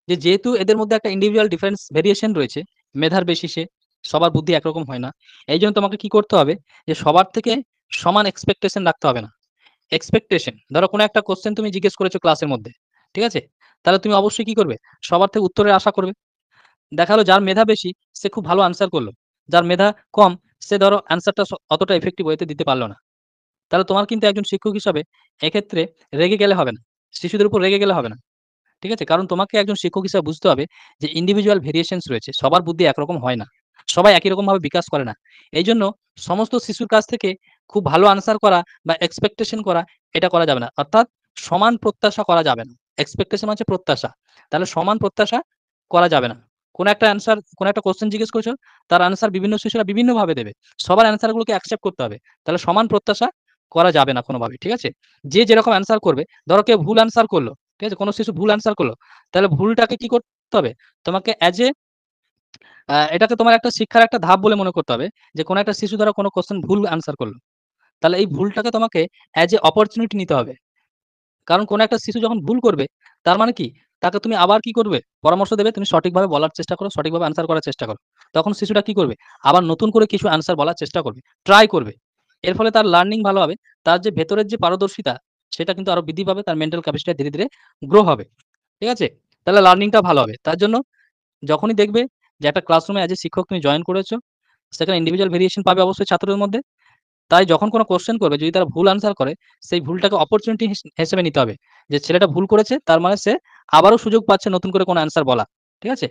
Speaker 1: যেহেতু এদের মধ্যে একটা ইন্ডিভিজুয়াল ডিফারেন্স ভেরিয়েশন রয়েছে মেধার বেসিসে, সবার বুদ্ধি একরকম হয় না। এইজন্য তোমাকে কি করতে হবে যে সবার থেকে সমান এক্সপেকটেশন রাখতে হবে না। এক্সপেকটেশন ধরো কোনো একটা কোয়েশ্চেন তুমি জিজ্ঞেস করেছো ক্লাসের মধ্যে, ঠিক আছে? তাহলে তুমি অবশ্যই কি করবে? সবার থেকে উত্তরের আশা করবে। দেখা গেলো যার মেধা বেশি সে খুব ভালো আনসার করলো। যার মেধা কম সে ধরো অ্যান্সারটা অতটা ইফেক্টিভ ওয়েতে দিতে পারল না। তাহলে তোমার কিন্তু একজন শিক্ষক হিসাবে এক্ষেত্রে রেগে গেলে হবে না। শিশুদের উপর রেগে গেলে হবে না। ঠিক আছে? কারণ তোমাকে একজন শিক্ষক হিসেবে বুঝতে হবে যে ইন্ডিভিজুয়াল ভেরিয়েশনস রয়েছে। সবার বুদ্ধি একরকম হয় না। সবাই একই রকমভাবে বিকাশ করে না। এইজন্য সমস্ত শিশুর কাছ থেকে খুব ভালো আনসার করা বা এক্সপেকটেশন করা এটা করা যাবে না। অর্থাৎ সমান প্রত্যাশা করা যাবে না। এক্সপেকটেশন হচ্ছে প্রত্যাশা। তাহলে সমান প্রত্যাশা করা যাবে না। কোন একটা কোয়েশ্চেন জিজ্ঞেস করেছো, তার আনসার বিভিন্ন শিশুরা বিভিন্নভাবে দেবে। সবার অ্যান্সার গুলোকে অ্যাকসেপ্ট করতে হবে। তাহলে সমান প্রত্যাশা করা যাবে না কোনোভাবেই। ঠিক আছে? যে যেরকম অ্যান্সার করবে, ধরো কেউ ভুল অ্যান্সার করলো। ঠিক আছে? কোন শিশু ভুল অ্যান্সার করলো। তাহলে ভুলটাকে কি করতে হবে? তোমাকে অ্যাজ এ এটাকে তোমার একটা শিক্ষার একটা ধাপ বলে মনে করতে হবে যে কোন একটা শিশু ধরো কোন কোয়েশ্চেন ভুল অ্যান্সার করলো। তাহলে এই ভুলটাকে তোমাকে অ্যাজ এ অপরচুনিটি নিতে হবে। কারণ কোন একটা শিশু যখন ভুল করবে তার মানে কি? তাকে তুমি আবার কি করবে? পরামর্শ দেবে, তুমি সঠিকভাবে বলার চেষ্টা করো, সঠিকভাবে অ্যান্সার করার চেষ্টা করো। তখন শিশুটা কি করবে? আবার নতুন করে কিছু অ্যান্সার বলার চেষ্টা করবে। ট্রাই করবে। এর ফলে তার লার্নিং ভালো হবে। তার যে ভেতরের যে পারদর্শিতা সেটা কিন্তু আরো বৃদ্ধি পাবে। তার মেন্টাল ক্যাপাসিটি ধীরে, ধীরে গ্রো হবে। ঠিক আছে? তাহলে লার্নিংটা ভালো হবে। তার জন্য যখনই দেখবে যে একটা ক্লাসরুমে অ্যাজ এ শিক্ষক তুমি জয়েন করেছো, সেখানে ইন্ডিভিজুয়াল ভেরিয়েশন পাবে অবশ্যই ছাত্রদের মধ্যে। তাই যখন কোনো কোয়েশ্চেন করবে যদি তারা ভুল আনসার করে, সেই ভুলটাকে অপরচুনিটি হিসেবে নিতে হবে। যে ছেলেটা ভুল করেছে তার মানে সে আবারও সুযোগ পাচ্ছে নতুন করে কোনো আনসার বলা। ঠিক আছে?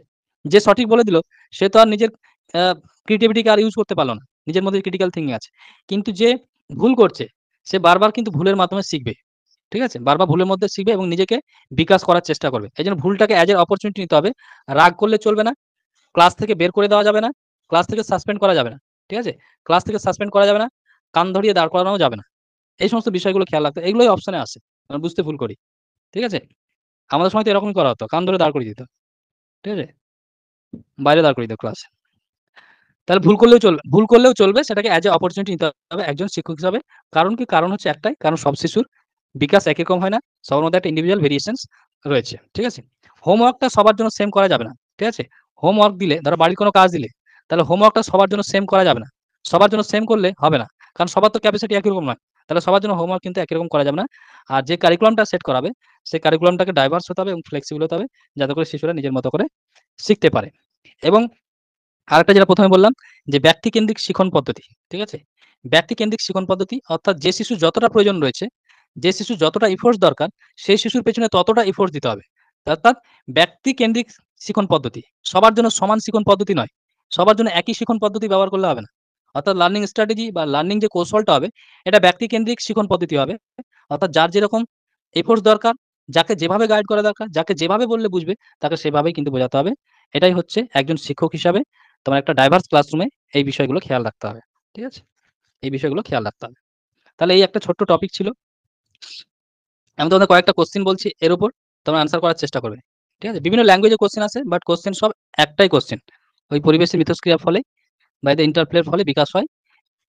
Speaker 1: যে সঠিক বলে দিল সে তো আর নিজের আ ক্রিয়েটিভিটিকে আর ইউজ করতে পারল না। নিজের মধ্যে ক্রিটিক্যাল থিংকিং আছে। কিন্তু যে ভুল করছে সে বারবার কিন্তু ভুলের মাধ্যমে শিখবে। ঠিক আছে? বারবার ভুলের মধ্যে শিখবে এবং নিজেকে বিকাশ করার চেষ্টা করবে। এজন্য ভুলটাকে অ্যাজ এ অপরচুনিটি নিতে হবে। রাগ করলে চলবে না। ক্লাস থেকে বের করে দেওয়া যাবে না। ক্লাস থেকে সাসপেন্ড করা যাবে না। ঠিক আছে? ক্লাস থেকে সাসপেন্ড করা যাবে না। কান ধরিয়ে দাঁড় করানোও যাবে না। এই সমস্ত বিষয়গুলো খেয়াল রাখতে হবে। এগুলোই অপশনে আছে। আমরা বুঝতে ভুল করি। ঠিক আছে? আমাদের সময় তো এরকমই করা হতো। কান ধরে দাঁড় করিয়ে দিত। ঠিক আছে? বাইরে দাঁড় করিয়ে দিত ক্লাসে। তাহলে ভুল করলেও চলবে সেটাকে অ্যাজ এ অপরচুনিটি নিতে হবে একজন শিক্ষক হিসাবে। কারণ কি? কারণ হচ্ছে একটাই। কারণ সব শিশুর বিকাশ একই রকম হয় না। সবার মধ্যে একটা ইন্ডিভিজুয়াল ভেরিয়েশনস রয়েছে। ঠিক আছে? হোমওয়ার্কটা সবার জন্য সেম করা যাবে না। ঠিক আছে? হোমওয়ার্ক দিলে ধরো বাড়ির কোনো কাজ দিলে, তাহলে হোমওয়ার্কটা সবার জন্য সেম করা যাবে না। সবার জন্য সেম করলে হবে না। কারণ সবার তো ক্যাপাসিটি একই রকম নয়। তাহলে সবার জন্য হোমওয়ার্ক কিন্তু একই রকম করা যাবে না। আর যে কারিকুলামটা সেট করাবে, সেই কারিকুলামটাকে ডাইভার্স হতে হবে এবং ফ্লেক্সিবল হতে হবে। যাতে করে শিশুরা নিজের মতো করে শিখতে পারে। এবং আরেকটা যেটা ১ম এ বললাম যে ব্যক্তিকেন্দ্রিক শিখন পদ্ধতি। ঠিক আছে? ব্যক্তিকেন্দ্রিক শিখন পদ্ধতি অর্থাৎ যে শিশুর যতটা প্রয়োজন রয়েছে, যে শিশুর যতটা এফোর্টস দরকার, সেই শিশুর পেছনে ততটা এফোর্টস দিতে হবে। অর্থাৎ ব্যক্তিকেন্দ্রিক শিখন পদ্ধতি। সবার জন্য সমান শিখন পদ্ধতি নয়। সবার জন্য একই শিখন পদ্ধতি ব্যবহার করলে হবে না। অর্থাৎ লার্নিং স্ট্র্যাটেজি বা লার্নিং যে কৌশলটা হবে, এটা ব্যক্তিকেন্দ্রিক শিখন পদ্ধতি হবে। অর্থাৎ যার যেরকম এফোর্টস দরকার, যাকে যেভাবে গাইড করা দরকার, যাকে যেভাবে বললে বুঝবে, তাকে সেভাবেই কিন্তু বোঝাতে হবে। এটাই হচ্ছে একজন শিক্ষক হিসাবে তোমার একটা ডাইভার্স ক্লাসরুমে এই বিষয়গুলো খেয়াল রাখতে হবে। ঠিক আছে? এই বিষয়গুলো খেয়াল রাখতে হবে। তাহলে এই একটা ছোট্ট টপিক ছিল। আমি তোমাদের কয়েকটা কোয়েশ্চেন বলছি এর উপর তোমরা আনসার করার চেষ্টা করবে। ঠিক আছে? বিভিন্ন ল্যাঙ্গুয়েজে কোয়েশ্চেন আছে বাট কোয়েশ্চেন সব একটাই কোয়েশ্চেন। ওই পরিবেশের মিথস্ক্রিয়ার ফলে বা এদের ইন্টারপ্লের ফলে বিকাশ হয়।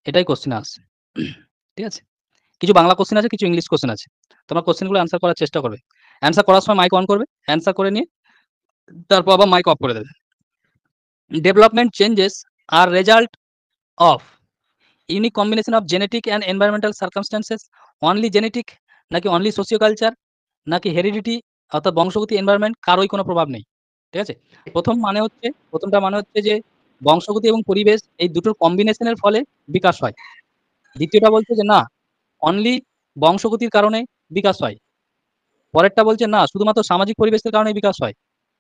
Speaker 1: এটাই কোয়েশ্চেনে আছে। ঠিক আছে? কিছু বাংলা কোয়েশ্চেন আছে, কিছু ইংলিশ কোয়েশ্চেন আছে। তোমরা কোয়েশ্চেনগুলো আনসার করার চেষ্টা করবে। অ্যান্সার করার সময় মাইক অন করবে। অ্যান্সার করে নিয়ে তারপর আবার মাইক অফ করে দেবে। Development changes are result of unique combination of genetic and environmental circumstances, only genetic নাকি অনলি সোশিও কালচার নাকি হেরিডিটি অর্থাৎ বংশগতি এনভায়রনমেন্ট কারোই কোনো প্রভাব নেই। ঠিক আছে? ১টা মানে হচ্ছে যে বংশগতি এবং পরিবেশ এই দুটোর কম্বিনেশনের ফলে বিকাশ হয়। দ্বিতীয়টা বলছে যে না, অনলি বংশগতির কারণে বিকাশ হয়। পরেরটা বলছে না, শুধুমাত্র সামাজিক পরিবেশের কারণেই বিকাশ হয়।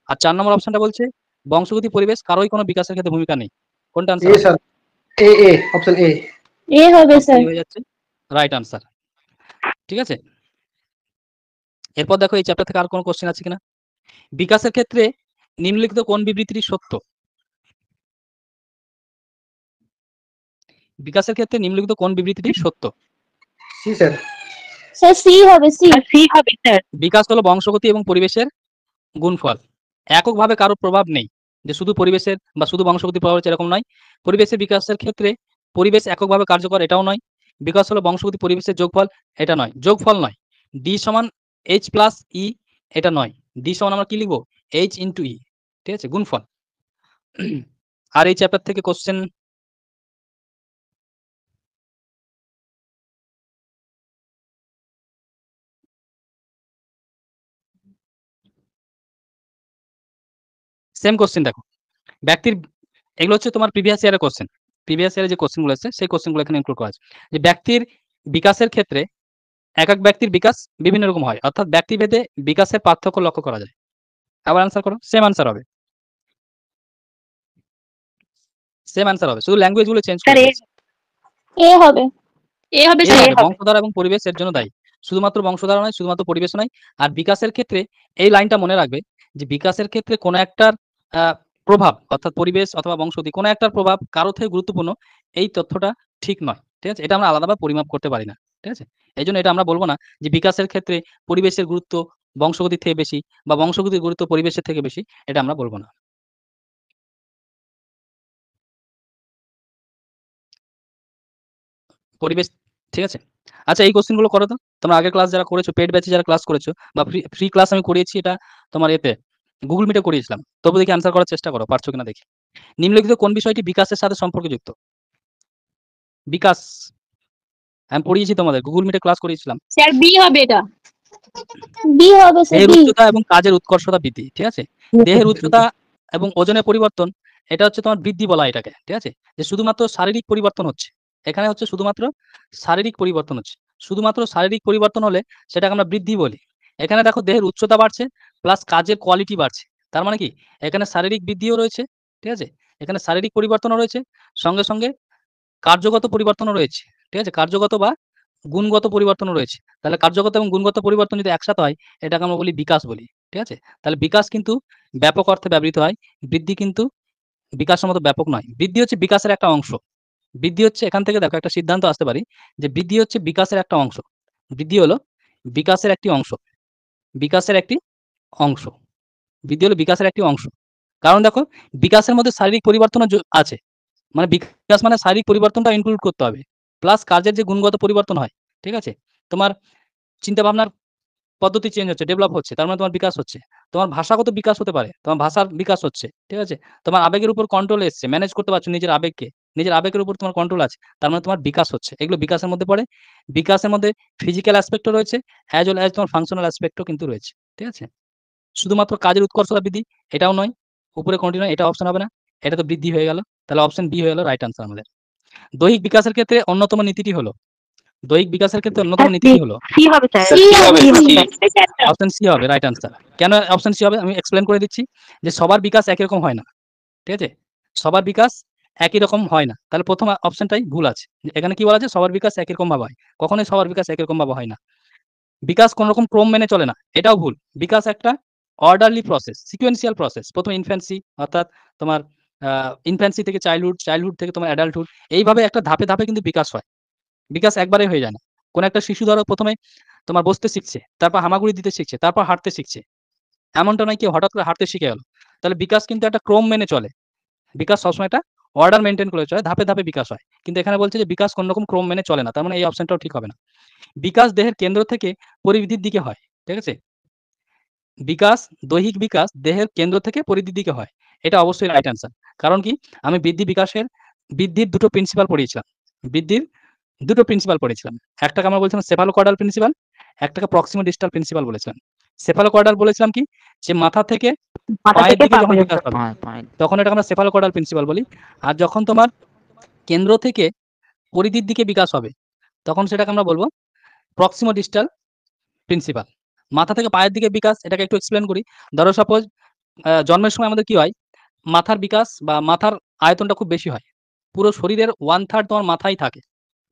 Speaker 1: আর ৪ নম্বর অপশনটা বলছে বংশগতি পরিবেশ কারোই কোনো বিকাশের ক্ষেত্রে ভূমিকা নেই। কোনটা আনসার
Speaker 2: এ
Speaker 1: হবে?
Speaker 2: Sir, A option A.
Speaker 3: এ হবে
Speaker 1: অপশন
Speaker 3: স্যার।
Speaker 1: এ হয়ে যাচ্ছে রাইট আনসার। ঠিক আছে? এরপর দেখো এই চ্যাপ্টার থেকে আর কোনো কোশ্চেন আছে কিনা? বিকাশের ক্ষেত্রে নিম্নলিখিত কোন বিবৃতিটি সত্য? বিকাশের ক্ষেত্রে নিম্নলিখিত কোন বিবৃতিটি সত্য?
Speaker 2: C sir.
Speaker 3: স্যার সি হবে, সি।
Speaker 4: সি হবে স্যার।
Speaker 1: বিকাশ হলো বংশগতি এবং পরিবেশের গুণফল। এককভাবে কারো প্রভাব নেই। যে শুধু পরিবেশের বা শুধু বংশগতির প্রভাব হচ্ছে এরকম নয়। পরিবেশের বিকাশের ক্ষেত্রে পরিবেশ এককভাবে কার্যকর এটাও নয়। বিকাশ হলো বংশগতি পরিবেশের যোগফল এটা নয়। যোগফল নয়। D সমান H প্লাস E এটা নয়। D সমান আমরা কি লিখব? H into E। ঠিক আছে? গুণফল। আর এই চ্যাপ্টার থেকে কোশ্চেন সেম কোশ্চেন দেখো, ব্যক্তির এগুলো হচ্ছে তোমার প্রিভিয়াস ইয়ারের কোশ্চেন। প্রিভিয়াস ইয়ারে যে কোশ্চেনগুলো আছে সেই কোশ্চেনগুলো এখানে ইনক্লুড করা আছে। যে ব্যক্তির বিকাশের ক্ষেত্রে এক এক ব্যক্তির বিকাশ বিভিন্ন রকম হয়, অর্থাৎ ব্যক্তিভেদে বিকাশের পার্থক্য লক্ষ্য করা যায়। আবার আনসার করো, সেম আনসার হবে, সেম আনসার হবে, শুধু ল্যাঙ্গুয়েজ গুলো চেঞ্জ করে দিয়েছে।
Speaker 3: এ হবে
Speaker 1: এ হবে,
Speaker 3: স্যার
Speaker 1: বংশধারা এবং পরিবেশ এর জন্য দায়ী। শুধুমাত্র বংশধারা নয়, শুধুমাত্র পরিবেশ নয়। আর বিকাশের ক্ষেত্রে এই লাইনটা মনে রাখবে যে বিকাশের ক্ষেত্রে কোনো একটার প্রভাব, অর্থাৎ পরিবেশ অথবা বংশগতি কোনো একটার প্রভাব কারো থেকে গুরুত্বপূর্ণ, এই তথ্যটা ঠিক নয়। ঠিক আছে, এটা আমরা আলাদাভাবে পরিমাপ করতে পারি না। ঠিক আছে, এই জন্য এটা আমরা বলবো না যে বিকাশের ক্ষেত্রে পরিবেশের গুরুত্ব বংশগতির থেকে বেশি বা বংশগতির গুরুত্ব পরিবেশের থেকে বেশি, এটা আমরা বলবো না। পরিবেশ, ঠিক আছে। আচ্ছা, এই কোশ্চেন গুলো করো তো, তোমরা আগের ক্লাস যারা করেছো, পেড ব্যাচে যারা ক্লাস করেছো বা ফ্রি ক্লাস আমি করিয়েছি, এটা তোমার এতে গুগল মিটে করিয়েছিলাম, তবু দেখি আনসার করার চেষ্টা করো, পারছো কিনা দেখি। নিম্নলিখিত কোন বিষয়টি বিকাশের সাথে সম্পর্কযুক্ত? বিকাশ আমি পড়িয়েছি তোমাদের, গুগল মিটে ক্লাস করিয়েছিলাম।
Speaker 3: স্যার বি হবে, এটা বি হবে স্যার,
Speaker 1: দেহের
Speaker 3: বি।
Speaker 1: উচ্চতা এবং কাজের উৎকর্ষতা বৃদ্ধি। ঠিক আছে, দেহের উচ্চতা এবং ওজনের পরিবর্তন, এটা হচ্ছে তোমার বৃদ্ধি বলা এটাকে। ঠিক আছে, যে শুধুমাত্র শারীরিক পরিবর্তন হচ্ছে, এখানে হচ্ছে শুধুমাত্র শারীরিক পরিবর্তন হচ্ছে। শুধুমাত্র শারীরিক পরিবর্তন হলে সেটাকে আমরা বৃদ্ধি বলি। এখানে দেখো দেহের উচ্চতা বাড়ছে প্লাস কাজের কোয়ালিটি বাড়ছে, তার মানে কি এখানে শারীরিক বৃদ্ধিও রয়েছে। ঠিক আছে, এখানে শারীরিক পরিবর্তনও রয়েছে, সঙ্গে সঙ্গে কার্যগত পরিবর্তনও রয়েছে। ঠিক আছে, কার্যগত বা গুণগত পরিবর্তনও রয়েছে। তাহলে কার্যগত এবং গুণগত পরিবর্তন যদি একসাথে হয়, এটাকে আমরা বলি বিকাশ বলি। ঠিক আছে, তাহলে বিকাশ কিন্তু ব্যাপক অর্থে ব্যবহৃত হয়, বৃদ্ধি কিন্তু বিকাশের মতো ব্যাপক নয়। বৃদ্ধি হচ্ছে বিকাশের একটা অংশ। বৃদ্ধি হচ্ছে, এখান থেকে দেখো একটা সিদ্ধান্ত আসতে পারি যে বৃদ্ধি হচ্ছে বিকাশের একটা অংশ। বৃদ্ধি হলো বিকাশের একটি অংশ, বিকাশের একটি অংশ, বৃদ্ধি হলো বিকাশের একটি অংশ। কারণ দেখো বিকাশের মধ্যে শারীরিক পরিবর্তনও আছে, মানে বিকাশ মানে শারীরিক পরিবর্তনটা ইনক্লুড করতে হবে, প্লাস কাজের যে গুণগত পরিবর্তন হয়। ঠিক আছে, তোমার চিন্তা ভাবনার পদ্ধতি চেঞ্জ হচ্ছে, ডেভেলপ হচ্ছে, তার মানে তোমার বিকাশ হচ্ছে। তোমার ভাষাগত বিকাশ হতে পারে, তোমার ভাষার বিকাশ হচ্ছে। ঠিক আছে, তোমার আবেগের উপর কন্ট্রোল এসছে, ম্যানেজ করতে পারছো নিজের আবেগকে, নিজের আবেগের উপর তোমার কন্ট্রোল আছে, তার মানে তোমার বিকাশ হচ্ছে। এগুলো বিকাশের মধ্যে পড়ে। বিকাশের মধ্যে ফিজিক্যাল অ্যাসপেক্টও রয়েছে, অ্যাজ ওয়েল অ্যাজ তোমার ফাংশনাল অ্যাসপেক্টও কিন্তু রয়েছে। ঠিক আছে, শুধুমাত্র কাজের উৎকর্ষতা বৃদ্ধি এটাও নয়, উপরে কোনটি নয়, এটা অপশন হবে না, এটা তো বৃদ্ধি হয়ে গেল, তাহলে অপশন বি হয়ে গেল রাইট আনসার আমাদের। দৈহিক বিকাশের ক্ষেত্রে অন্যতম নীতিটি হলো, দৈহিক বিকাশের ক্ষেত্রে অন্যতম নীতিটি হলো,
Speaker 3: সি হবে স্যার,
Speaker 2: সি হবে,
Speaker 1: অপশন সি হবে রাইট আনসার। কেন অপশন সি হবে আমি এক্সপ্লেন করে দিচ্ছি, যে সবার বিকাশ একই রকম হয় না। ঠিক আছে, সবার বিকাশ একই রকম হয় না, তাহলে প্রথম অপশনটাই ভুল আছে। এখানে কি বলা আছে, সবার বিকাশ একই রকম ভাবে হয়, কখনোই সবার বিকাশ একই রকম ভাবে হয় না। বিকাশ কোন রকম ক্রম মেনে চলে না, এটাও ভুল। বিকাশ একটা অর্ডারলি প্রসেস, সিকোয়েন্সিয়াল প্রসেস। প্রথমে ইনফ্যান্সি, অর্থাৎ তোমার ইনফ্যান্সি থেকে চাইল্ডহুড, চাইল্ডহুড থেকে তোমার অ্যাডাল্টহুড, এইভাবে একটা ধাপে ধাপে কিন্তু বিকাশ হয়। বিকাশ একবারে হয়ে যায় না। কোন একটা শিশু ধরো প্রথমে তোমার বসতে শিখছে, তারপর হামাগুড়ি দিতে শিখছে, তারপর হাঁটতে শিখছে, এমনটা নয় কি হঠাৎ করে হাঁটতে শিখে গেল। তাহলে বিকাশ কিন্তু একটা ক্রম মেনে চলে, বিকাশ সবসময় একটা অর্ডার মেনটেন করে চলে, ধাপে ধাপে বিকাশ হয়। কিন্তু এখানে বলছে যে বিকাশ কোন রকম ক্রম মেনে চলে না, তার মানে এই অপশনটাও ঠিক হবে না। বিকাশ দেহের কেন্দ্র থেকে পরিধির দিকে হয়। ঠিক আছে, বিকাশ, দৈহিক বিকাশ দেহের কেন্দ্র থেকে পরিধির দিকে হয়, এটা অবশ্যই রাইট অ্যান্সার। কারণ কি, আমি বৃদ্ধির দুটো প্রিন্সিপাল পড়িয়েছিলাম, বৃদ্ধির দুটো প্রিন্সিপাল পড়েছিলাম। একটাকে আমরা বলছিলাম সেফালোকর্ডাল প্রিন্সিপাল, একটাকে প্রক্সিমোডিস্টাল প্রিন্সিপাল বলেছিলাম। সেফালোকর্ডাল বলেছিলাম কি, যে মাথা থেকে পায়ের দিকে যখন বিকাশ হবে তখন এটাকে আমরা সেফালোকর্ডাল প্রিন্সিপাল বলি। আর যখন তোমার কেন্দ্র থেকে পরিধির দিকে বিকাশ হবে তখন সেটাকে আমরা বলবো প্রক্সিমোডিস্টাল প্রিন্সিপাল। মাথা থেকে পায়ের দিকে বিকাশ, এটাকে একটু এক্সপ্লেন করি। ধরো সাপোজ জন্মের সময় আমাদের কি হয়, মাথার বিকাশ বা মাথার আয়তনটা খুব বেশি হয়, পুরো শরীরের 1/3 তোমার মাথায় থাকে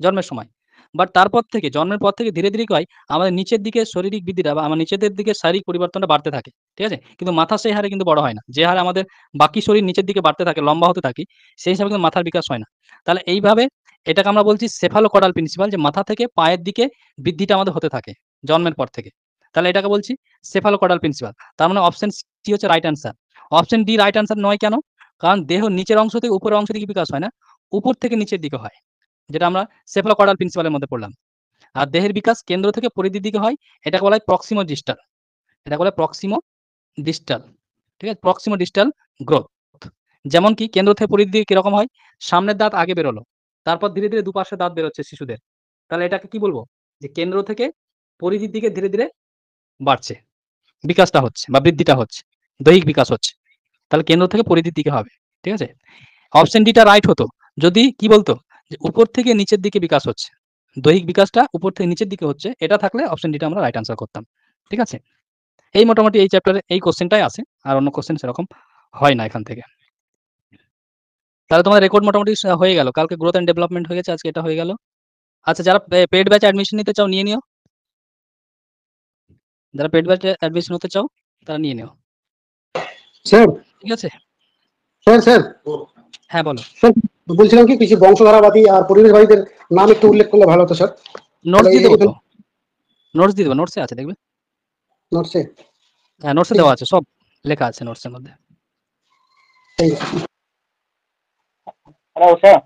Speaker 1: জন্মের সময়। বাট তারপর থেকে, জন্মের পর থেকে ধীরে ধীরে কি হয়, আমাদের নিচের দিকে শারীরিক বৃদ্ধিটা বা আমার নিচের দিকে শারীরিক পরিবর্তনটা বাড়তে থাকে। ঠিক আছে, কিন্তু মাথা সেই হারে কিন্তু বড় হয় না, যে হারে আমাদের বাকি শরীর নিচের দিকে বাড়তে থাকে, লম্বা হতে থাকে, সেই হিসাবে কিন্তু মাথার বিকাশ হয় না। তাহলে এইভাবে এটাকে আমরা বলছি সেফালোকর্ডাল প্রিন্সিপাল, যে মাথা থেকে পায়ের দিকে বৃদ্ধিটা আমাদের হতে থাকে জন্মের পর থেকে। তাহলে এটাকে বলছি সেফালোকর্ডাল প্রিন্সিপাল। তার মানে অপশন সি হচ্ছে right answer. Option D right answer নয়, কেন? কারণ দেহ নিচের অংশ থেকে উপরের অংশ দিকে বিকাশ হয় না, উপর থেকে নিচের দিকে হয়, যেটা আমরা সেফালোকর্ডাল প্রিন্সিপালের মধ্যে পড়লাম। আর দেহের বিকাশ কেন্দ্র থেকে পরিধির দিকে হয়, এটাকে বলা হয় প্রক্সিমোডিস্টাল, এটাকে বলা হয় প্রক্সিমোডিস্টাল। ঠিক আছে, প্রক্সিমোডিস্টাল গ্রোথ। যেমন কি কেন্দ্র থেকে পরিধির দিকে কিরকম হয়? সামনের দাঁত আগে বেরোলো। তারপর ধীরে, ধীরে দুপাশে দাঁত বেরোচ্ছে শিশুদের। তাহলে এটাকে কি বলবো? যে কেন্দ্র থেকে পরিধির দিকে ধীরে, ধীরে বাড়ছে। বিকাশটা হচ্ছে বা বৃদ্ধিটা হচ্ছে। দৈহিক বিকাশ হচ্ছে। তাহলে কেন্দ্র থেকে পরিধির দিকে হবে। ঠিক আছে? অপশন ডি টা রাইট হতো। যদি কি বলতো? যে উপর থেকে নিচের দিকে বিকাশ হচ্ছে। দৈহিক বিকাশটা উপর থেকে নিচের দিকে হচ্ছে। এটা থাকলে অপশন ডি টা আমরা রাইট আনসার করতাম। ঠিক আছে? এই মোটামুটি এই চ্যাপ্টারে এই কোশ্চেনটাই আছে। আর অন্য কোশ্চেন সেরকম হয় না এখান থেকে। তাহলে তোমাদের রেকর্ড মোটামুটি হয়ে গেল। কালকে গ্রোথ অ্যান্ড ডেভেলপমেন্ট হয়ে গেছে, আজকে এটা হয়ে গেল। আচ্ছা, যারা পেইড ব্যাচে অ্যাডমিশন নিতে চাও নিয়ে নিও। যারা পেইড ব্যাচে অ্যাডমিশন হতে চাও তারা নিয়ে নিও।
Speaker 2: স্যার
Speaker 1: ঠিক আছে?
Speaker 2: স্যার স্যার
Speaker 1: হ্যাঁ, বলো।
Speaker 2: স্যার বলছিলাম কি কিছু বংশধারাবাদী আর পরিবেশবাদীদের নাম একটু উল্লেখ করলে ভালো হতো স্যার।
Speaker 1: নোটস দিয়ে দেবো
Speaker 2: তাহলে
Speaker 1: তো। নোটস দিয়ে দেবো। নোটসে আছে দেখবে।
Speaker 2: নোটসে
Speaker 1: হ্যাঁ, নোটসে
Speaker 2: ঠিক
Speaker 1: দেওয়া
Speaker 2: আছে
Speaker 1: আছে। সব লেখা আছে নোটসের মধ্যে।
Speaker 2: ঠিক আছে।
Speaker 4: Hello sir.